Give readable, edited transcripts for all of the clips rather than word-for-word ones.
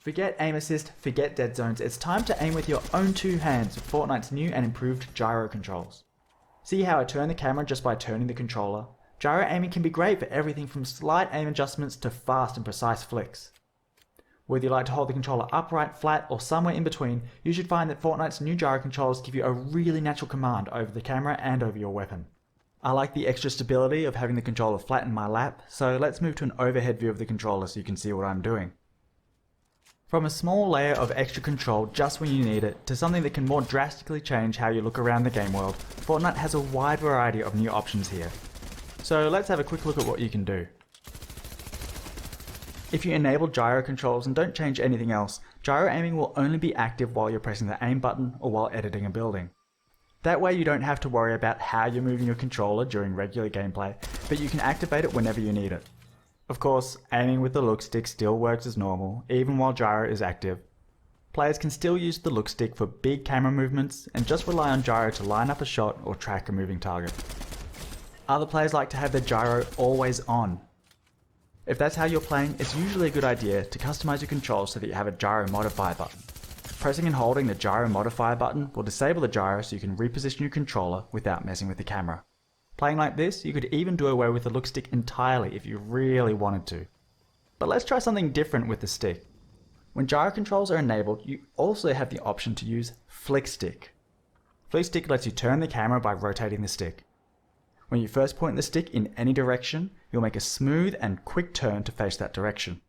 Forget aim assist, forget dead zones, it's time to aim with your own two hands with Fortnite's new and improved gyro controls. See how I turn the camera just by turning the controller? Gyro aiming can be great for everything from slight aim adjustments to fast and precise flicks. Whether you like to hold the controller upright, flat, or somewhere in between, you should find that Fortnite's new gyro controls give you a really natural command over the camera and over your weapon. I like the extra stability of having the controller flat in my lap, so let's move to an overhead view of the controller so you can see what I'm doing. From a small layer of extra control just when you need it, to something that can more drastically change how you look around the game world, Fortnite has a wide variety of new options here. So let's have a quick look at what you can do. If you enable gyro controls and don't change anything else, gyro aiming will only be active while you're pressing the aim button or while editing a building. That way you don't have to worry about how you're moving your controller during regular gameplay, but you can activate it whenever you need it. Of course, aiming with the look stick still works as normal, even while gyro is active. Players can still use the look stick for big camera movements and just rely on gyro to line up a shot or track a moving target. Other players like to have their gyro always on. If that's how you're playing, it's usually a good idea to customize your controls so that you have a Gyro Modifier button. Pressing and holding the Gyro Modifier button will disable the gyro so you can reposition your controller without messing with the camera. Playing like this, you could even do away with the look stick entirely if you really wanted to. But let's try something different with the stick. When gyro controls are enabled, you also have the option to use flick stick. Flick stick lets you turn the camera by rotating the stick. When you first point the stick in any direction, you'll make a smooth and quick turn to face that direction.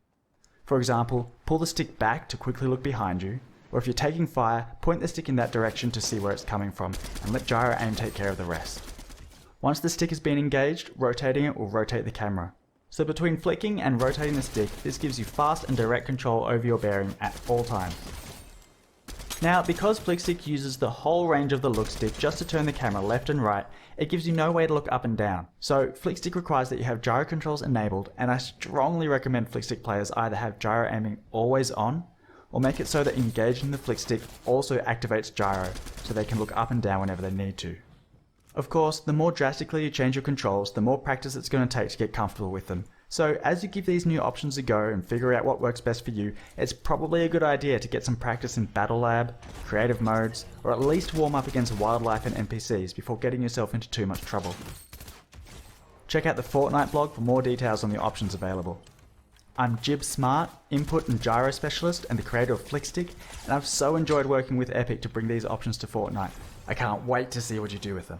For example, pull the stick back to quickly look behind you, or if you're taking fire, point the stick in that direction to see where it's coming from, and let gyro aim take care of the rest. Once the stick has been engaged, rotating it will rotate the camera. So between flicking and rotating the stick, this gives you fast and direct control over your bearing at all times. Now, because flick stick uses the whole range of the look stick just to turn the camera left and right, it gives you no way to look up and down. So flick stick requires that you have gyro controls enabled, and I strongly recommend flick stick players either have gyro aiming always on, or make it so that engaging the flick stick also activates gyro, so they can look up and down whenever they need to. Of course, the more drastically you change your controls, the more practice it's going to take to get comfortable with them. So as you give these new options a go and figure out what works best for you, it's probably a good idea to get some practice in Battle Lab, creative modes, or at least warm up against wildlife and NPCs before getting yourself into too much trouble. Check out the Fortnite blog for more details on the options available. I'm Jib Smart, input and gyro specialist and the creator of Flickstick, and I've so enjoyed working with Epic to bring these options to Fortnite. I can't wait to see what you do with them.